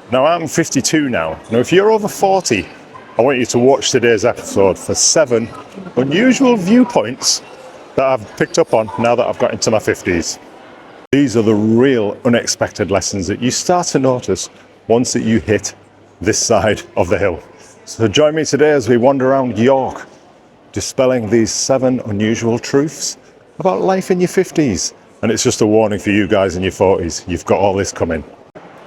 Now I'm 52 now. Now if you're over 40, I want you to watch today's episode for 7 unusual viewpoints that I've picked up on now that I've got into my 50s. These are the real unexpected lessons that you start to notice once that you hit this side of the hill. So join me today as we wander around York, dispelling these 7 unusual truths about life in your 50s. And it's just a warning for you guys in your 40s. You've got all this coming.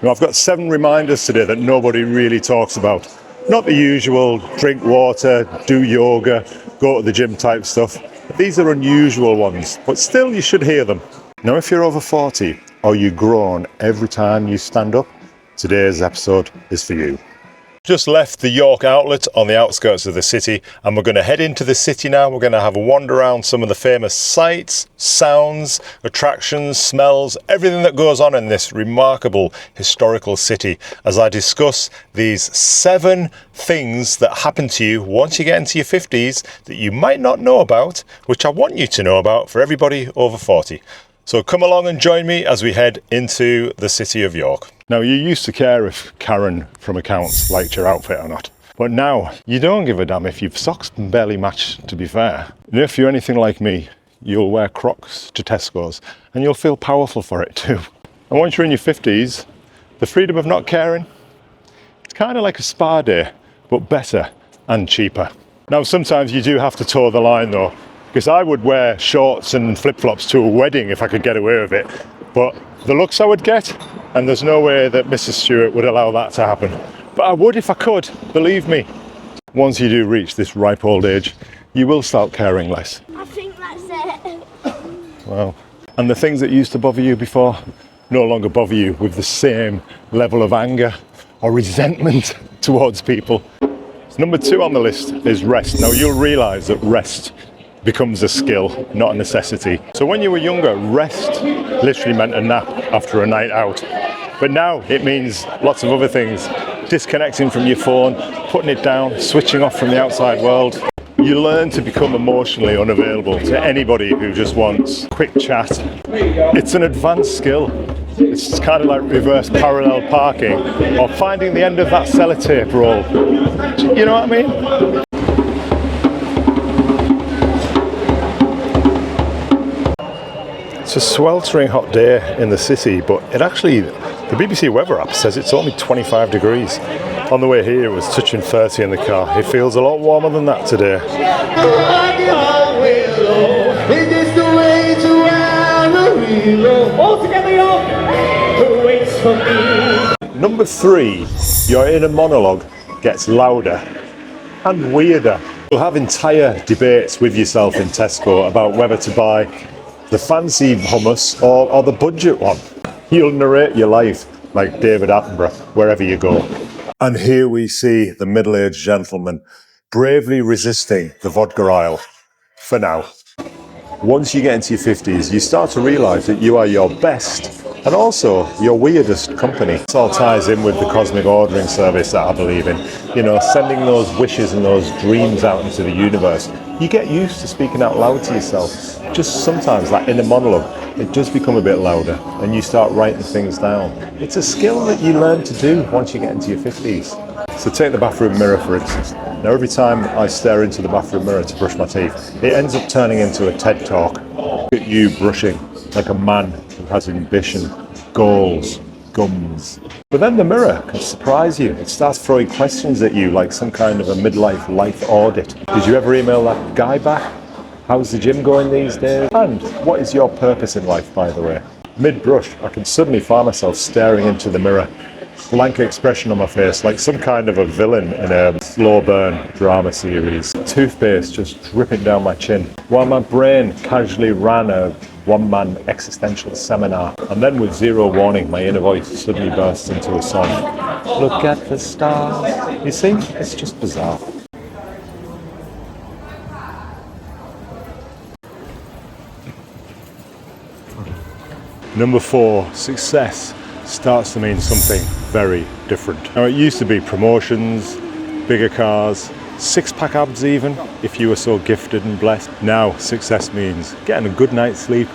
Now, I've got 7 reminders today that nobody really talks about. Not the usual drink water, do yoga, go to the gym type stuff. These are unusual ones, but still you should hear them. Now, if you're over 40 or you groan every time you stand up, today's episode is for you. Just left the York outlet on the outskirts of the city, and we're going to head into the city now. We're going to have a wander around some of the famous sights, sounds, attractions, smells, everything that goes on in this remarkable historical city as I discuss these 7 things that happen to you once you get into your 50s that you might not know about, which I want you to know about for everybody over 40. So come along and join me as we head into the city of York. Now, you used to care if Karen from accounts liked your outfit or not. But now, you don't give a damn if your socks barely match, to be fair. And if you're anything like me, you'll wear Crocs to Tesco's and you'll feel powerful for it too. And once you're in your 50s, the freedom of not caring, it's kind of like a spa day, but better and cheaper. Now, sometimes you do have to toe the line though, because I would wear shorts and flip-flops to a wedding if I could get away with it. But the looks I would get, and there's no way that Mrs. Stewart would allow that to happen. But I would if I could, believe me. Once you do reach this ripe old age, you will start caring less. I think that's it. Well, and the things that used to bother you before no longer bother you with the same level of anger or resentment towards people. So number 2 on the list is rest. Now you'll realise that rest becomes a skill, not a necessity. So when you were younger, rest literally meant a nap after a night out. But now it means lots of other things. Disconnecting from your phone, putting it down, switching off from the outside world. You learn to become emotionally unavailable to anybody who just wants quick chat. It's an advanced skill. It's kind of like reverse parallel parking or finding the end of that sellotape roll. You know what I mean? It's a sweltering hot day in the city, but the BBC weather app says it's only 25 degrees. On the way here it was touching 30 in the car. It feels a lot warmer than that today. Number 3, your inner monologue gets louder and weirder. You'll have entire debates with yourself in Tesco about whether to buy the fancy hummus or the budget one. You'll narrate your life like David Attenborough wherever you go. And here we see the middle-aged gentleman bravely resisting the vodka aisle for now. Once you get into your 50s, you start to realise that you are your best and also your weirdest company. This all ties in with the cosmic ordering service that I believe in. You know, sending those wishes and those dreams out into the universe. You get used to speaking out loud to yourself. Just sometimes that inner monologue, it does become a bit louder and you start writing things down. It's a skill that you learn to do once you get into your 50s. So take the bathroom mirror for instance. Now every time I stare into the bathroom mirror to brush my teeth, it ends up turning into a TED talk. Look at you brushing like a man who has ambition, goals, gums. But then the mirror can surprise you. It starts throwing questions at you like some kind of a midlife life audit. Did you ever email that guy back? How's the gym going these days? And what is your purpose in life, by the way? Mid-brush, I can suddenly find myself staring into the mirror. Blank expression on my face, like some kind of a villain in a slow burn drama series. Toothpaste just dripping down my chin, while my brain casually ran a one-man existential seminar. And then with zero warning, my inner voice suddenly bursts into a song. Look at the stars. You see, it's just bizarre. Number 4, success starts to mean something very different. Now it used to be promotions, bigger cars, 6-pack abs even, if you were so gifted and blessed. Now success means getting a good night's sleep,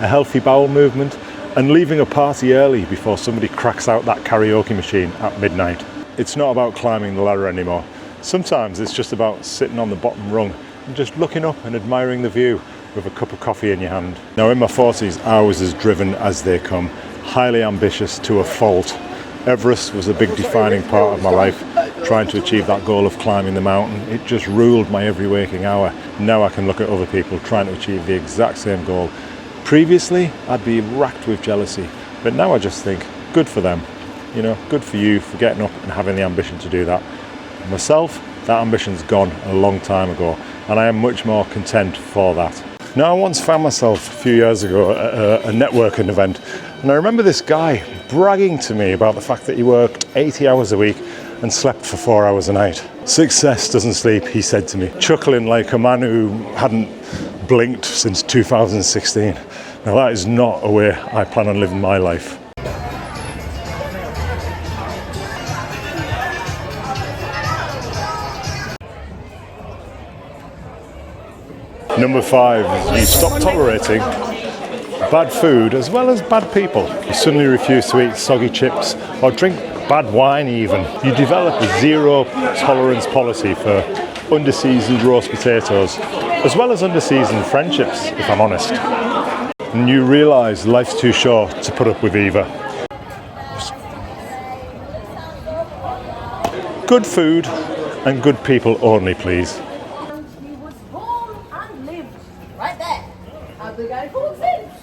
a healthy bowel movement, and leaving a party early before somebody cracks out that karaoke machine at midnight. It's not about climbing the ladder anymore. Sometimes it's just about sitting on the bottom rung and just looking up and admiring the view with a cup of coffee in your hand. Now in my 40s, I was as driven as they come, highly ambitious to a fault. Everest was a big defining part of my life, trying to achieve that goal of climbing the mountain. It just ruled my every waking hour. Now I can look at other people trying to achieve the exact same goal. Previously, I'd be racked with jealousy, but now I just think, good for them. You know, good for you for getting up and having the ambition to do that. Myself, that ambition's gone a long time ago, and I am much more content for that. Now, I once found myself a few years ago at a networking event, and I remember this guy bragging to me about the fact that he worked 80 hours a week and slept for 4 hours a night. Success doesn't sleep, he said to me, chuckling like a man who hadn't blinked since 2016. Now, that is not a way I plan on living my life. Number 5 is you stop tolerating bad food as well as bad people. You suddenly refuse to eat soggy chips or drink bad wine even. You develop a zero tolerance policy for underseasoned roast potatoes as well as underseasoned friendships, if I'm honest. And you realise life's too short to put up with either. Good food and good people only, please.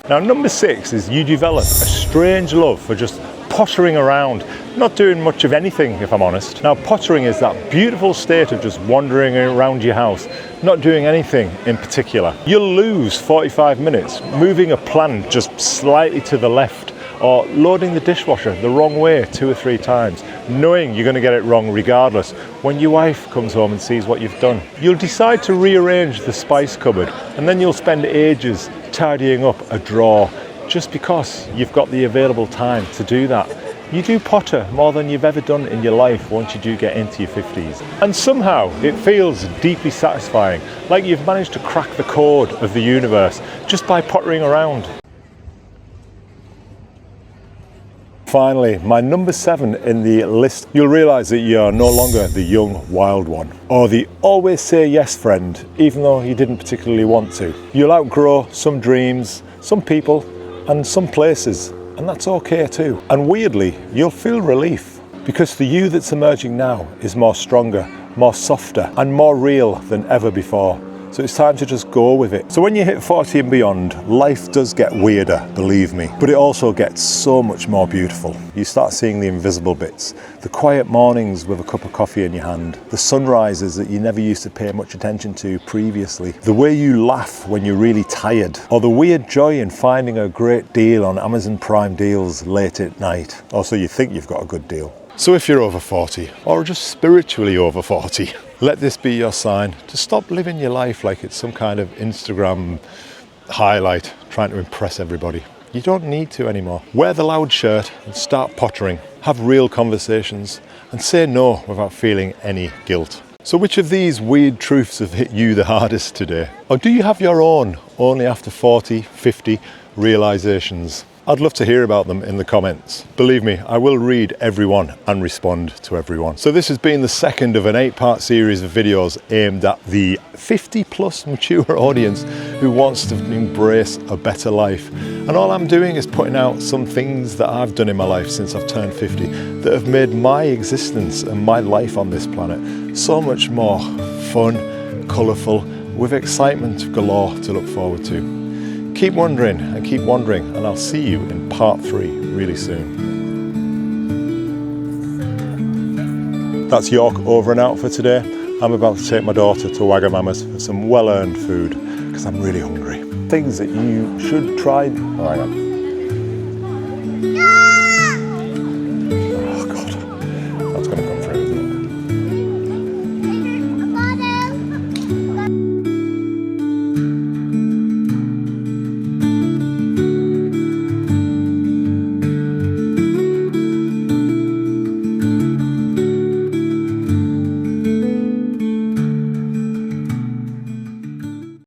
Now, number 6 is you develop a strange love for just pottering around, not doing much of anything, if I'm honest. Now, pottering is that beautiful state of just wandering around your house, not doing anything in particular. You'll lose 45 minutes moving a plant just slightly to the left, or loading the dishwasher the wrong way 2 or 3 times, knowing you're going to get it wrong regardless when your wife comes home and sees what you've done. You'll decide to rearrange the spice cupboard, and then you'll spend ages tidying up a drawer just because you've got the available time to do that. You do potter more than you've ever done in your life once you do get into your 50s. And somehow it feels deeply satisfying, like you've managed to crack the code of the universe just by pottering around. Finally, my number 7 in the list, you'll realise that you are no longer the young wild one, or the always say yes friend, even though you didn't particularly want to. You'll outgrow some dreams, some people, and some places, and that's okay too. And weirdly, you'll feel relief, because the you that's emerging now is more stronger, more softer, and more real than ever before. So it's time to just go with it. So when you hit 40 and beyond, life does get weirder, believe me, but it also gets so much more beautiful. You start seeing the invisible bits, the quiet mornings with a cup of coffee in your hand, the sunrises that you never used to pay much attention to previously, the way you laugh when you're really tired, or the weird joy in finding a great deal on Amazon Prime deals late at night. Also, you think you've got a good deal. So if you're over 40, or just spiritually over 40, let this be your sign to stop living your life like it's some kind of Instagram highlight, trying to impress everybody. You don't need to anymore. Wear the loud shirt and start pottering. Have real conversations and say no without feeling any guilt. So which of these weird truths have hit you the hardest today? Or do you have your own, only after 40, 50 realizations? I'd love to hear about them in the comments. Believe me, I will read everyone and respond to everyone. So this has been the second of an 8-part series of videos aimed at the 50+ mature audience who wants to embrace a better life. And all I'm doing is putting out some things that I've done in my life since I've turned 50 that have made my existence and my life on this planet so much more fun, colourful, with excitement galore to look forward to. Keep wondering, and I'll see you in part 3 really soon. That's York over and out for today. I'm about to take my daughter to Wagamama's for some well-earned food because I'm really hungry. Things that you should try. Oh, hang on.